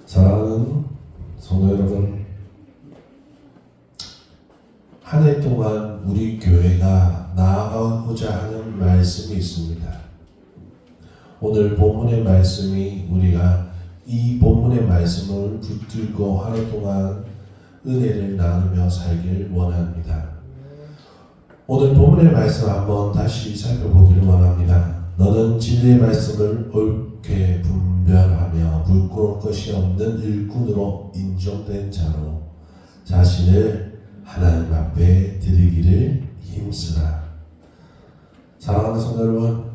사랑하는 성도 여러분, 한 해 동안 우리 교회가 나아가고자 하는 말씀이 있습니다. 오늘 본문의 말씀이 우리가 이 본문의 말씀을 붙들고 한 해 동안 은혜를 나누며 살길 원합니다. 오늘 본문의 말씀 한번 다시 살펴보기를 원합니다. 너는 진리의 말씀을 옳게 분별하며 불끄러운 것이 없는 일꾼으로 인정된 자로 자신을 하나님 앞에 드리기를 힘쓰라. 사랑하는 성도 여러분,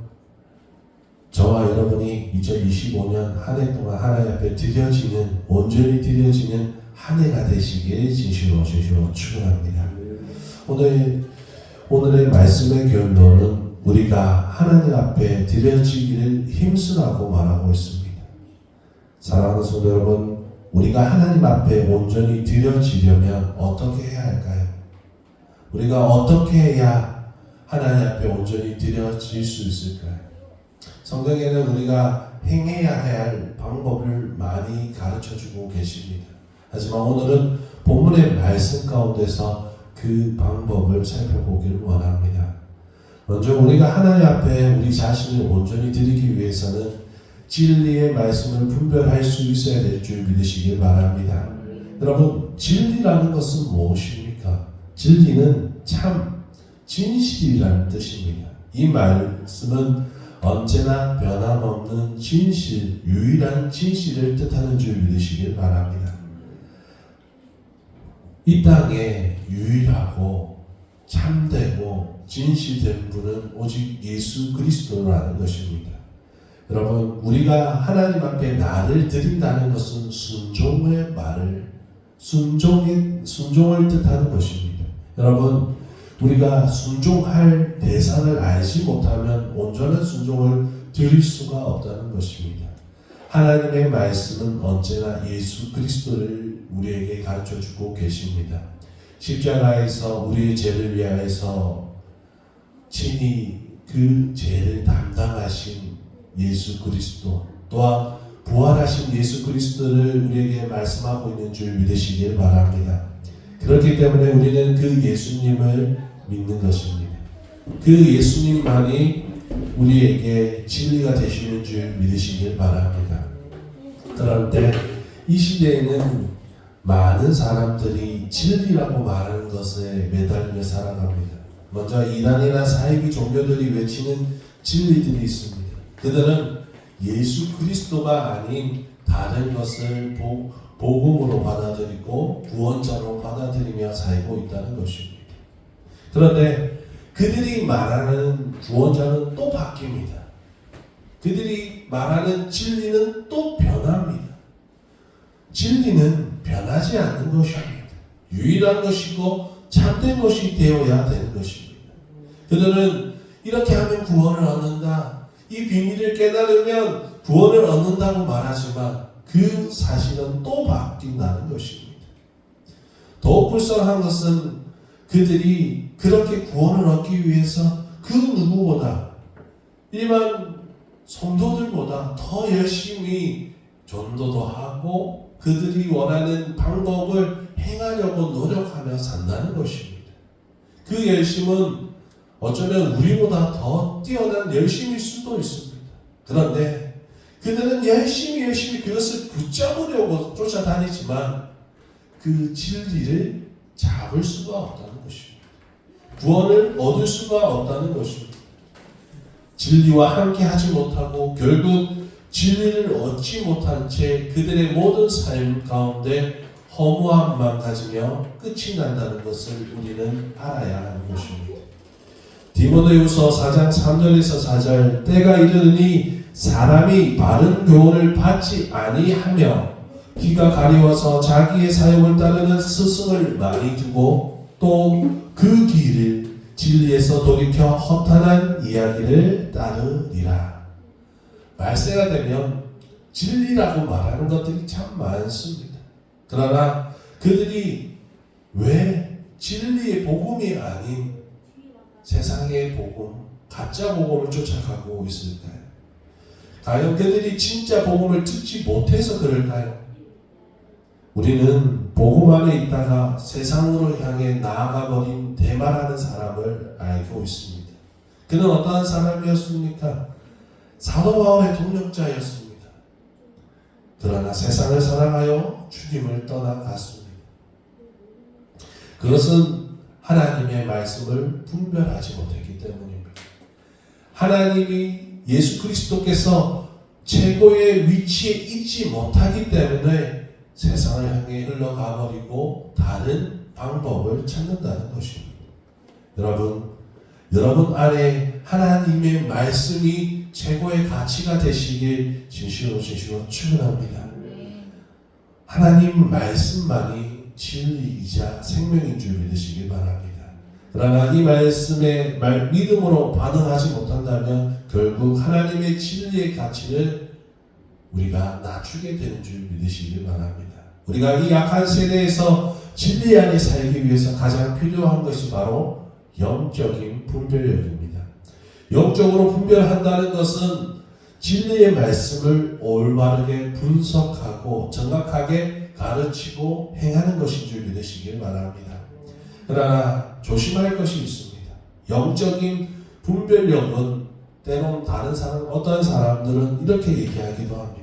저와 여러분이 2025년 한 해 동안 하나님 앞에 드려지는, 온전히 드려지는 한 해가 되시길 진심으로 축원합니다. 오늘의 말씀의 결론은 우리가 하나님 앞에 드려지기를 힘쓰라고 말하고 있습니다. 사랑하는 성도 여러분, 우리가 하나님 앞에 온전히 드려지려면 어떻게 해야 할까요? 우리가 어떻게 해야 하나님 앞에 온전히 드려질 수 있을까요? 성경에는 우리가 행해야 할 방법을 많이 가르쳐주고 계십니다. 하지만 오늘은 본문의 말씀 가운데서 그 방법을 살펴보기를 원합니다. 먼저 우리가 하나님 앞에 우리 자신을 온전히 드리기 위해서는 진리의 말씀을 분별할 수 있어야 될 줄 믿으시길 바랍니다. 여러분, 진리라는 것은 무엇입니까? 진리는 참, 진실이라는 뜻입니다. 이 말씀은 언제나 변함없는 진실, 유일한 진실을 뜻하는 줄 믿으시길 바랍니다. 이 땅에 유일하고 참되고 진실된 분은 오직 예수 그리스도라는 것입니다. 여러분, 우리가 하나님 앞에 나를 드린다는 것은 순종을 뜻하는 것입니다. 여러분, 우리가 순종할 대상을 알지 못하면 온전한 순종을 드릴 수가 없다는 것입니다. 하나님의 말씀은 언제나 예수 그리스도를 우리에게 가르쳐주고 계십니다. 십자가에서 우리의 죄를 위하여서 친히 그 죄를 담당하신 예수 그리스도, 또한 부활하신 예수 그리스도를 우리에게 말씀하고 있는 줄 믿으시길 바랍니다. 그렇기 때문에 우리는 그 예수님을 믿는 것입니다. 그 예수님만이 우리에게 진리가 되시는 줄 믿으시길 바랍니다. 그런데 이 시대에는 많은 사람들이 진리라고 말하는 것에 매달려 살아갑니다. 먼저 이단이나 사이비 종교들이 외치는 진리들이 있습니다. 그들은 예수 그리스도가 아닌 다른 것을 복음으로 받아들이고 구원자로 받아들이며 살고 있다는 것입니다. 그런데 그들이 말하는 구원자는 또 바뀝니다. 그들이 말하는 진리는 또 변합니다. 진리는 변하지 않는 것입니다. 유일한 것이고 참된 것이 되어야 되는 것입니다. 그들은 이렇게 하면 구원을 얻는다, 이 비밀을 깨달으면 구원을 얻는다고 말하지만 그 사실은 또 바뀐다는 것입니다. 더욱 불쌍한 것은 그들이 그렇게 구원을 얻기 위해서 그 누구보다, 일반 성도들보다 더 열심히 전도도 하고 그들이 원하는 방법을 행하려고 노력하며 산다는 것입니다. 그 열심은 어쩌면 우리보다 더 뛰어난 열심일 수도 있습니다. 그런데 그들은 열심히 그것을 붙잡으려고 쫓아다니지만 그 진리를 잡을 수가 없다는 것입니다. 구원을 얻을 수가 없다는 것입니다. 진리와 함께 하지 못하고 결국 진리를 얻지 못한 채 그들의 모든 삶 가운데 허무함만 가지며 끝이 난다는 것을 우리는 알아야 하는 것입니다. 디모데후서 4장 3절에서 4절, 때가 이르니 사람이 바른 교훈을 받지 아니하며 귀가 가려워서 자기의 사욕을 따르는 스승을 많이 두고 또 그 길을 진리에서 돌이켜 허탄한 이야기를 따르리라. 말세가 되면 진리라고 말하는 것들이 참 많습니다. 그러나 그들이 왜 진리의 복음이 아닌 세상의 복음, 가짜 복음을 쫓아가고 있을까요? 과연 그들이 진짜 복음을 듣지 못해서 그럴까요? 우리는 복음 안에 있다가 세상으로 향해 나아가버린 대마라는 사람을 알고 있습니다. 그는 어떠한 사람이었습니까? 사도 바울의 동력자였습니다. 그러나 세상을 사랑하여 주님을 떠나갔습니다. 그것은 하나님의 말씀을 분별하지 못했기 때문입니다. 하나님이 예수 그리스도께서 최고의 위치에 있지 못하기 때문에 세상을 향해 흘러가 버리고 다른 방법을 찾는다는 것입니다. 여러분 안에 하나님의 말씀이 최고의 가치가 되시길 진실로 축원합니다. 하나님 말씀만이 진리이자 생명인 줄 믿으시길 바랍니다. 그러나 이 말씀에 믿음으로 반응하지 못한다면 결국 하나님의 진리의 가치를 우리가 낮추게 되는 줄 믿으시길 바랍니다. 우리가 이 약한 세대에서 진리 안에 살기 위해서 가장 필요한 것이 바로 영적인 분별력입니다. 영적으로 분별한다는 것은 진리의 말씀을 올바르게 분석하고 정확하게 가르치고 행하는 것인 줄 믿으시길 바랍니다. 그러나 조심할 것이 있습니다. 영적인 분별력은 때론 어떤 사람들은 이렇게 얘기하기도 합니다.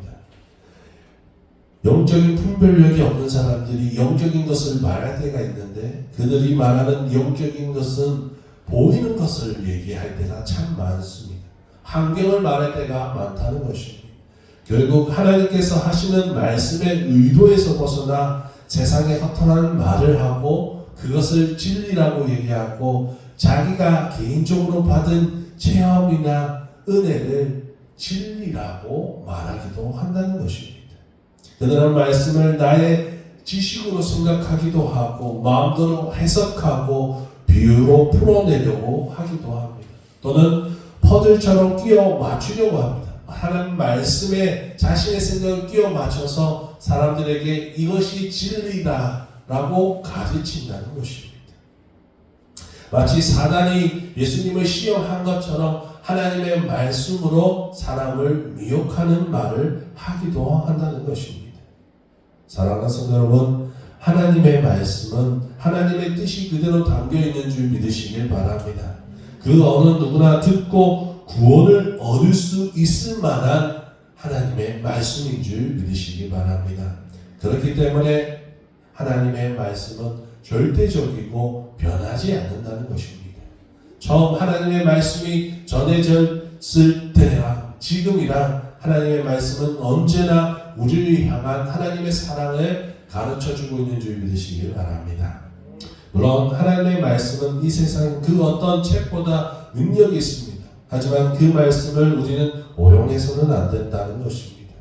영적인 분별력이 없는 사람들이 영적인 것을 말할 때가 있는데 그들이 말하는 영적인 것은 보이는 것을 얘기할 때가 참 많습니다. 환경을 말할 때가 많다는 것입니다. 결국 하나님께서 하시는 말씀의 의도에서 벗어나 세상에 허탄한 말을 하고 그것을 진리라고 얘기하고 자기가 개인적으로 받은 체험이나 은혜를 진리라고 말하기도 한다는 것입니다. 그들은 말씀을 나의 지식으로 생각하기도 하고 마음대로 해석하고 비유로 풀어내려고 하기도 합니다. 또는 퍼즐처럼 끼워 맞추려고 합니다. 하나님 말씀에 자신의 생각을 끼워 맞춰서 사람들에게 이것이 진리다라고 가르친다는 것입니다. 마치 사단이 예수님을 시험한 것처럼 하나님의 말씀으로 사람을 미혹하는 말을 하기도 한다는 것입니다. 사랑하는 성도 여러분, 하나님의 말씀은 하나님의 뜻이 그대로 담겨있는 줄 믿으시길 바랍니다. 그 어느 누구나 듣고 구원을 얻을 수 있을 만한 하나님의 말씀인 줄 믿으시길 바랍니다. 그렇기 때문에 하나님의 말씀은 절대적이고 변하지 않는다는 것입니다. 처음 하나님의 말씀이 전해졌을 때랑 지금이랑 하나님의 말씀은 언제나 우리를 향한 하나님의 사랑을 가르쳐주고 있는 줄 믿으시길 바랍니다. 물론 하나님의 말씀은 이 세상 그 어떤 책보다 능력이 있습니다. 하지만 그 말씀을 우리는 오용해서는 안 된다는 것입니다.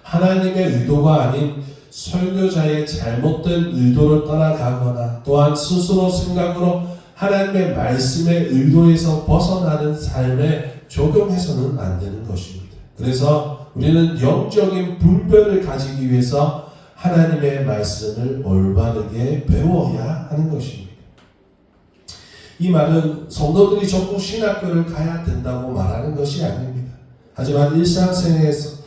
하나님의 의도가 아닌 설교자의 잘못된 의도를 따라가거나 또한 스스로 생각으로 하나님의 말씀의 의도에서 벗어나는 삶에 적용해서는 안 되는 것입니다. 그래서 우리는 영적인 분별을 가지기 위해서 하나님의 말씀을 올바르게 배워야 하는 것입니다. 이 말은 성도들이 전부 신학교를 가야 된다고 말하는 것이 아닙니다. 하지만 일상생활에서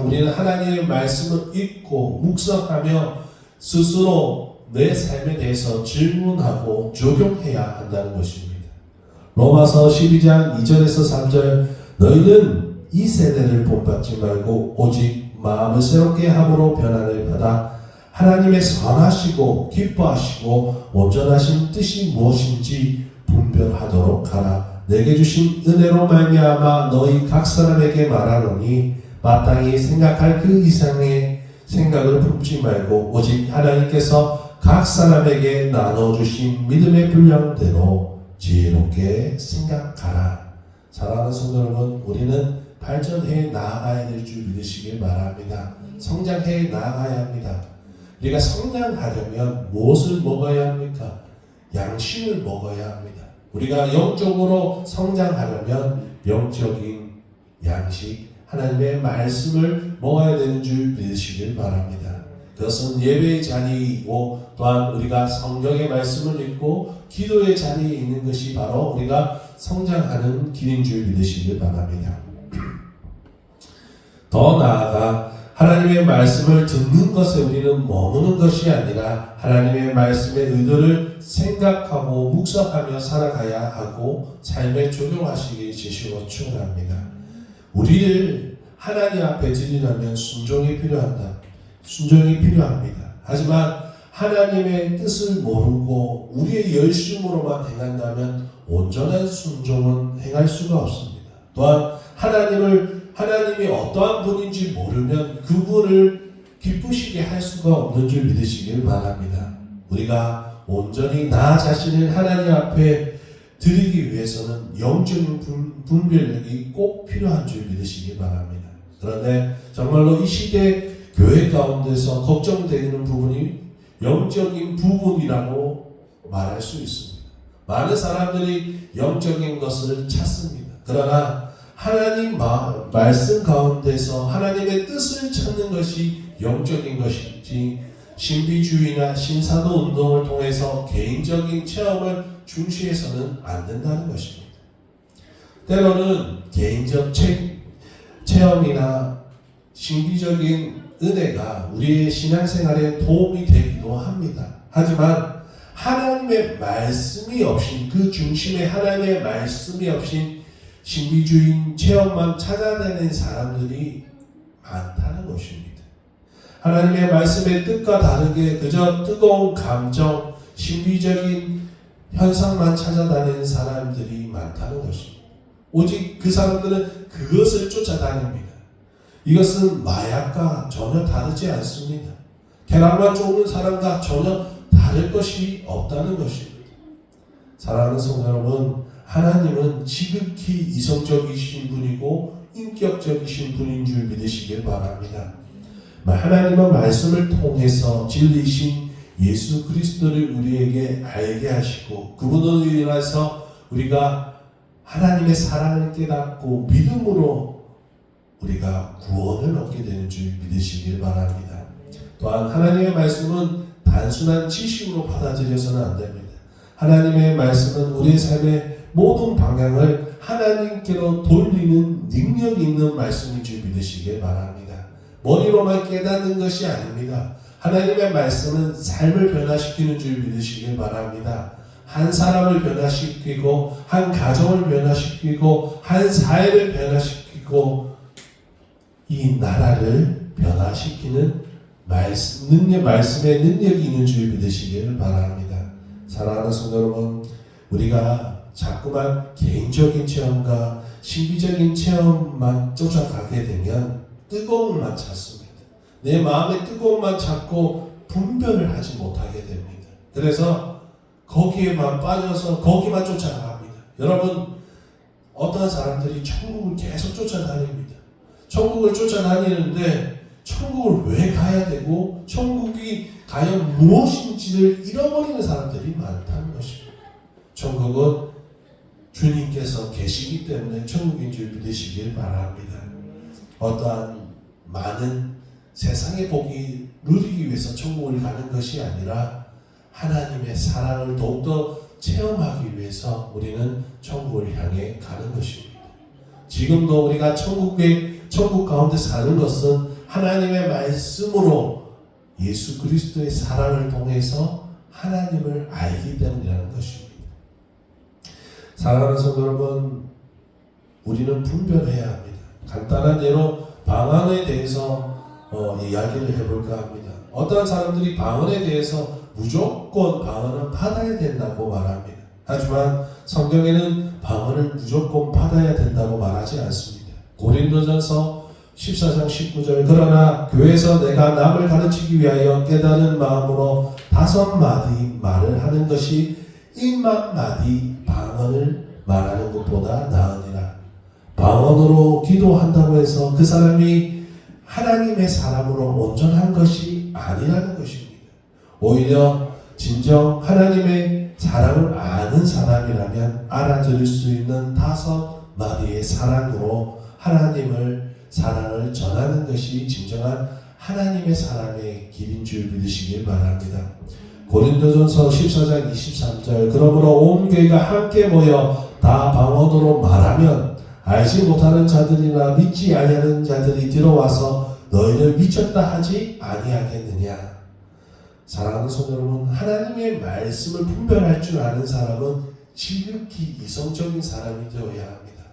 우리는 하나님의 말씀을 읽고 묵상하며 스스로 내 삶에 대해서 질문하고 적용해야 한다는 것입니다. 로마서 12장 2절에서 3절 너희는 이 세대를 본받지 말고 오직 마음을 새롭게 함으로 변화를 받아 하나님의 선하시고 기뻐하시고 온전하신 뜻이 무엇인지 분별하도록 하라. 내게 주신 은혜로 말미암아 너희 각 사람에게 말하노니 마땅히 생각할 그 이상의 생각을 품지 말고 오직 하나님께서 각 사람에게 나눠주신 믿음의 분량대로 지혜롭게 생각하라. 사랑하는 성도 여러분, 우리는 발전해 나아가야 될 줄 믿으시길 바랍니다. 성장해 나아가야 합니다. 우리가 성장하려면 무엇을 먹어야 합니까? 양식을 먹어야 합니다. 우리가 영적으로 성장하려면 영적인 양식, 하나님의 말씀을 먹어야 되는 줄 믿으시길 바랍니다. 그것은 예배의 자리이고 또한 우리가 성경의 말씀을 읽고 기도의 자리에 있는 것이 바로 우리가 성장하는 길인 줄 믿으시길 바랍니다. 더 나아가 하나님의 말씀을 듣는 것에 우리는 머무는 것이 아니라 하나님의 말씀의 의도를 생각하고 묵상하며 살아가야 하고 삶에 적용하시기 주시고 축원합니다. 우리를 하나님 앞에 드리려면 순종이 필요합니다. 하지만 하나님의 뜻을 모르고 우리의 열심으로만 행한다면 온전한 순종은 행할 수가 없습니다. 또한 하나님이 어떠한 분인지 모르면 그분을 기쁘시게 할 수가 없는 줄 믿으시길 바랍니다. 우리가 온전히 나 자신을 하나님 앞에 드리기 위해서는 영적인 분별력이 꼭 필요한 줄 믿으시기 바랍니다. 그런데 정말로 이 시대 교회 가운데서 걱정되는 부분이 영적인 부분이라고 말할 수 있습니다. 많은 사람들이 영적인 것을 찾습니다. 그러나 하나님 말씀 가운데서 하나님의 뜻을 찾는 것이 영적인 것이지 신비주의나 신사도 운동을 통해서 개인적인 체험을 중시해서는 안 된다는 것입니다. 때로는 개인적 체험이나 신비적인 은혜가 우리의 신앙생활에 도움이 되기도 합니다. 하지만 하나님의 말씀이 없인 그 중심에 하나님의 말씀이 없인 신비주의 체험만 찾아내는 사람들이 많다는 것입니다. 하나님의 말씀의 뜻과 다르게 그저 뜨거운 감정, 신비적인 현상만 찾아다니는 사람들이 많다는 것입니다. 오직 그 사람들은 그것을 쫓아다닙니다. 이것은 마약과 전혀 다르지 않습니다. 계란만 쪼는 사람과 전혀 다를 것이 없다는 것입니다. 사랑하는 성도 여러분, 하나님은 지극히 이성적이신 분이고 인격적이신 분인 줄 믿으시길 바랍니다. 하나님은 말씀을 통해서 진리이신 예수 그리스도를 우리에게 알게 하시고 그분으로 인해서 우리가 하나님의 사랑을 깨닫고 믿음으로 우리가 구원을 얻게 되는 줄 믿으시길 바랍니다. 또한 하나님의 말씀은 단순한 지식으로 받아들여서는 안 됩니다. 하나님의 말씀은 우리의 삶의 모든 방향을 하나님께로 돌리는 능력이 있는 말씀인 줄 믿으시길 바랍니다. 머리로만 깨닫는 것이 아닙니다. 하나님의 말씀은 삶을 변화시키는 줄 믿으시길 바랍니다. 한 사람을 변화시키고 한 가정을 변화시키고 한 사회를 변화시키고 이 나라를 변화시키는 말씀의 능력이 있는 줄 믿으시길 바랍니다. 사랑하는 성도 여러분, 우리가 자꾸만 개인적인 체험과 신비적인 체험만 쫓아가게 되면 뜨거움만 찾습니다. 내 마음의 뜨거움만 찾고 분별을 하지 못하게 됩니다. 그래서 거기에만 빠져서 거기만 쫓아갑니다. 여러분, 어떤 사람들이 천국을 계속 쫓아다닙니다. 천국을 쫓아다니는데 천국을 왜 가야 되고 천국이 과연 무엇인지를 잃어버리는 사람들이 많다는 것입니다. 천국은 주님께서 계시기 때문에 천국인 줄 믿으시길 바랍니다. 어떠한 많은 세상의 복이 누리기 위해서 천국을 가는 것이 아니라 하나님의 사랑을 더욱더 체험하기 위해서 우리는 천국을 향해 가는 것입니다. 지금도 우리가 천국 가운데 사는 것은 하나님의 말씀으로 예수 그리스도의 사랑을 통해서 하나님을 알기 때문이라는 것입니다. 사랑하는 성도 여러분, 우리는 분별해야 합니다. 간단한 예로 방언에 대해서 이야기를 해볼까 합니다. 어떤 사람들이 방언에 대해서 무조건 방언은 받아야 된다고 말합니다. 하지만 성경에는 방언을 무조건 받아야 된다고 말하지 않습니다. 고린도전서 14장 19절 그러나 교회에서 내가 남을 가르치기 위하여 깨달은 마음으로 5마디 말을 하는 것이 1만마디 방언을 말하는 것보다 나으니라. 방언으로 기도한다고 해서 그 사람이 하나님의 사람으로 온전한 것이 아니라는 것입니다. 오히려 진정 하나님의 사랑을 아는 사람이라면 알아들을 수 있는 5마디의 사랑으로 하나님을 사랑을 전하는 것이 진정한 하나님의 사랑의 길인 줄 믿으시길 바랍니다. 고린도전서 14장 23절 그러므로 온 교회가 함께 모여 다 방언으로 말하면 알지 못하는 자들이나 믿지 아니하는 자들이 들어와서 너희를 미쳤다 하지 아니하겠느냐. 사랑하는 성도 여러분, 하나님의 말씀을 분별할 줄 아는 사람은 지극히 이성적인 사람이 되어야 합니다.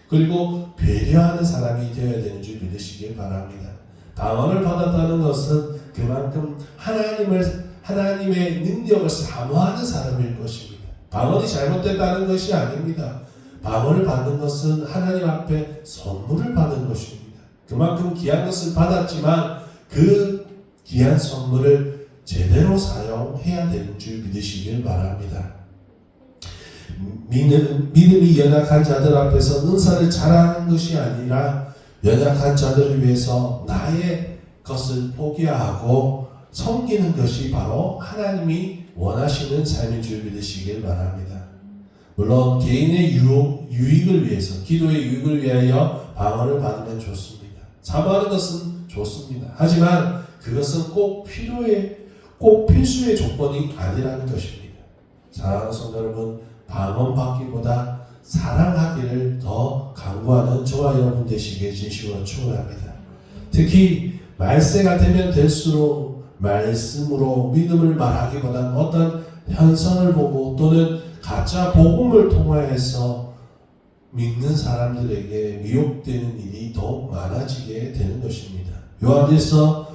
그리고 배려하는 사람이 되어야 되는 줄 믿으시길 바랍니다. 방언을 받았다는 것은 그만큼 하나님의 능력을 사모하는 사람일 것입니다. 방언이 잘못됐다는 것이 아닙니다. 방언을 받는 것은 하나님 앞에 선물을 받는 것입니다. 그만큼 귀한 것을 받았지만 그 귀한 선물을 제대로 사용해야 되는 줄 믿으시길 바랍니다. 믿음이 연약한 자들 앞에서 은사를 자랑하는 것이 아니라 연약한 자들을 위해서 나의 것을 포기하고 섬기는 것이 바로 하나님이 원하시는 삶인 줄 믿으시길 바랍니다. 물론 개인의 유익을 위해서, 기도의 유익을 위하여 방언을 받으면 좋습니다. 사모하는 것은 좋습니다. 하지만 그것은 꼭 필수의 조건이 아니라는 것입니다. 사랑하는 성도 여러분, 방언 받기보다 사랑하기를 더 강구하는 저와 여러분 되시기에 진심으로 축원합니다. 특히 말세가 되면 될수록 말씀으로 믿음을 말하기보다는 어떤 현상을 보고 또는 가짜 복음을 통하여서 믿는 사람들에게 미혹되는 일이 더욱 많아지게 되는 것입니다. 요한일서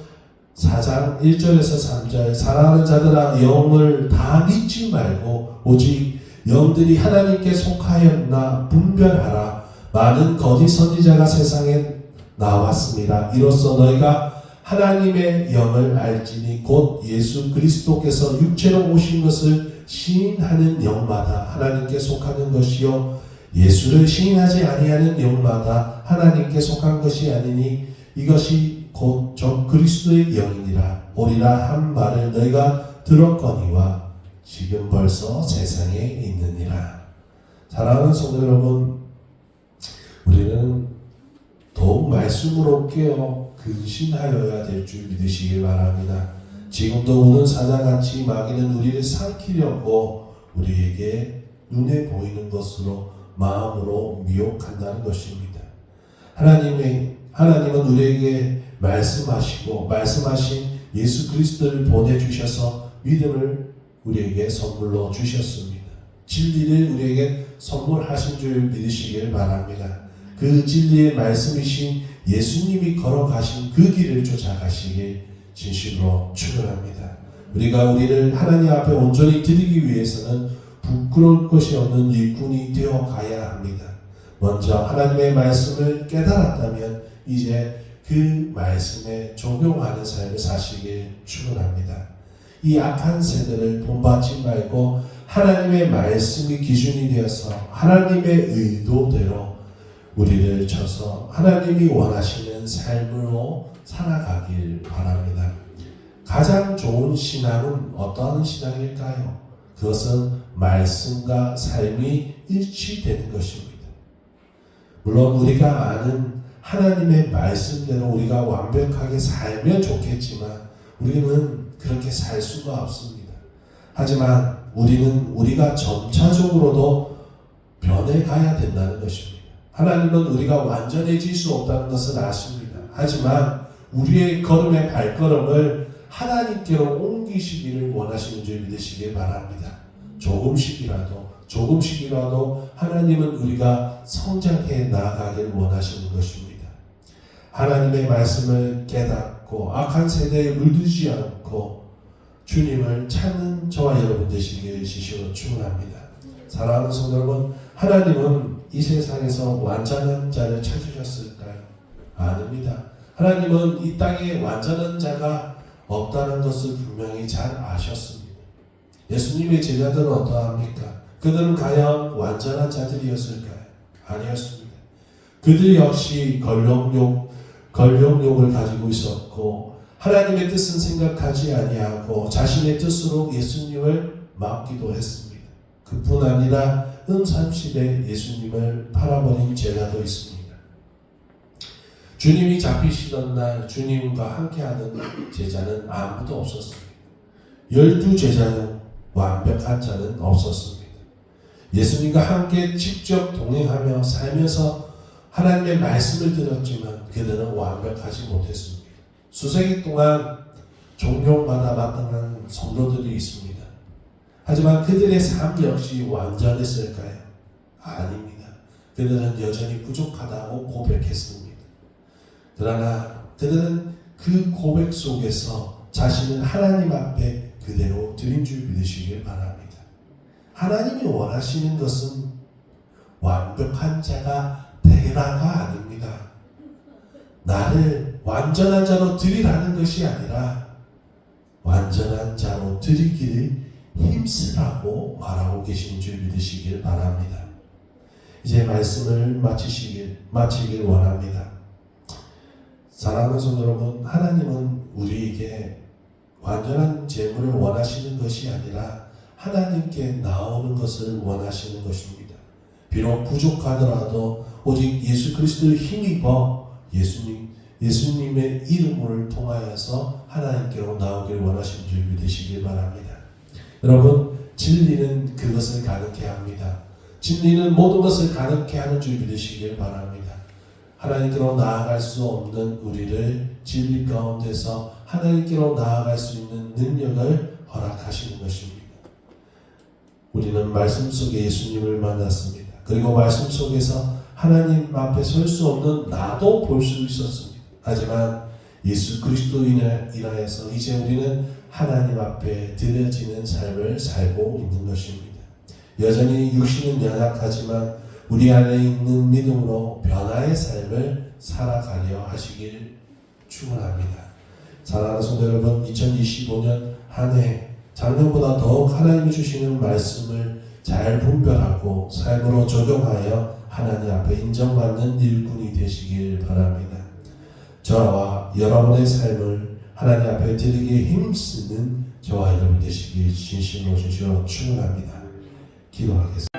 4장 1절에서 3절, 사랑하는 자들아 영을 다 믿지 말고 오직 영들이 하나님께 속하였나 분별하라. 많은 거짓 선지자가 세상에 나왔습니다. 이로써 너희가 하나님의 영을 알지니 곧 예수 그리스도께서 육체로 오신 것을 시인하는 영마다 하나님께 속하는 것이요 예수를 시인하지 아니하는 영마다 하나님께 속한 것이 아니니 이것이 곧 저 그리스도의 영이니라. 오리라 한 말을 너희가 들었거니와 지금 벌써 세상에 있느니라. 사랑하는 성도 여러분, 우리는 더욱 말씀으로 깨어 근신하여야 될 줄 믿으시길 바랍니다. 지금도 우는 사자같이 마귀는 우리를 삼키려고 우리에게 눈에 보이는 것으로 마음으로 미혹한다는 것입니다. 하나님은 우리에게 말씀하신 예수 그리스도를 보내주셔서 믿음을 우리에게 선물로 주셨습니다. 진리를 우리에게 선물하신 줄 믿으시길 바랍니다. 그 진리의 말씀이신 예수님이 걸어가신 그 길을 쫓아가시길 진심으로 축원합니다. 우리가 우리를 하나님 앞에 온전히 드리기 위해서는 부끄러울 것이 없는 일꾼이 되어 가야 합니다. 먼저 하나님의 말씀을 깨달았다면 이제 그 말씀에 적용하는 삶을 사시길 축원합니다. 이 악한 세대를 본받지 말고 하나님의 말씀이 기준이 되어서 하나님의 의도대로 우리를 쳐서 하나님이 원하시는 삶으로 살아가길 바랍니다. 가장 좋은 신앙은 어떠한 신앙일까요? 그것은 말씀과 삶이 일치되는 것입니다. 물론 우리가 아는 하나님의 말씀대로 우리가 완벽하게 살면 좋겠지만 우리는 그렇게 살 수가 없습니다. 하지만 우리가 점차적으로도 변해가야 된다는 것입니다. 하나님은 우리가 완전해질 수 없다는 것을 아십니다. 하지만 우리의 걸음의 발걸음을 하나님께로 옮기시기를 원하시는 줄 믿으시길 바랍니다. 조금씩이라도 하나님은 우리가 성장해 나아가길 원하시는 것입니다. 하나님의 말씀을 깨닫고 악한 세대에 물들지 않고 주님을 찾는 저와 여러분 되시기를 진심으로 축원합니다. 사랑하는 성도 여러분, 하나님은 이 세상에서 완전한 자를 찾으셨을까요? 아닙니다. 하나님은 이 땅에 완전한 자가 없다는 것을 분명히 잘 아셨습니다. 예수님의 제자들은 어떠합니까? 그들은 과연 완전한 자들이었을까요? 아니었습니다. 그들 역시 권력욕을 가지고 있었고 하나님의 뜻은 생각하지 아니하고 자신의 뜻으로 예수님을 막기도 했습니다. 그뿐 아니라 흠삼실에 예수님을 팔아버린 제자도 있습니다. 주님이 잡히시던 날 주님과 함께하는 제자는 아무도 없었습니다. 12제자 완벽한 자는 없었습니다. 예수님과 함께 직접 동행하며 살면서 하나님의 말씀을 들었지만 그들은 완벽하지 못했습니다. 수세기 동안 종교마다 마땅한 성도들이 있습니다. 하지만 그들의 삶 역시 완전했을까요? 아닙니다. 그들은 여전히 부족하다고 고백했습니다. 그러나 그들은 그 고백 속에서 자신은 하나님 앞에 그대로 드린 줄 믿으시길 바랍니다. 하나님이 원하시는 것은 완벽한 자가 되라가 아닙니다. 나를 완전한 자로 드리라는 것이 아니라 완전한 자로 드리기를 힘쓰라고 말하고 계신 줄 믿으시길 바랍니다. 이제 말씀을 마치길 원합니다. 사랑하는 성도 여러분, 하나님은 우리에게 완전한 재물을 원하시는 것이 아니라 하나님께 나오는 것을 원하시는 것입니다. 비록 부족하더라도 오직 예수 그리스도를 힘입어 예수님의 이름을 통하여서 하나님께로 나오길 원하시는 줄 믿으시길 바랍니다. 여러분, 진리는 그것을 가능케 합니다. 진리는 모든 것을 가능케 하는 줄 믿으시길 바랍니다. 하나님께로 나아갈 수 없는 우리를 진리 가운데서 하나님께로 나아갈 수 있는 능력을 허락하시는 것입니다. 우리는 말씀 속에 예수님을 만났습니다. 그리고 말씀 속에서 하나님 앞에 설 수 없는 나도 볼 수 있었습니다. 하지만 예수 그리스도 인하여서 이제 우리는 하나님 앞에 드려지는 삶을 살고 있는 것입니다. 여전히 육신은 연약하지만 우리 안에 있는 믿음으로 변화의 삶을 살아가려 하시길 축원합니다. 사랑하는 성도 여러분, 2025년 한 해 작년보다 더욱 하나님이 주시는 말씀을 잘 분별하고 삶으로 적용하여 하나님 앞에 인정받는 일꾼이 되시길 바랍니다. 저와 여러분의 삶을 하나님 앞에 드리기에 힘쓰는 저와 여러분 되시길 진심으로 주시어 축원합니다. 기도하겠습니다.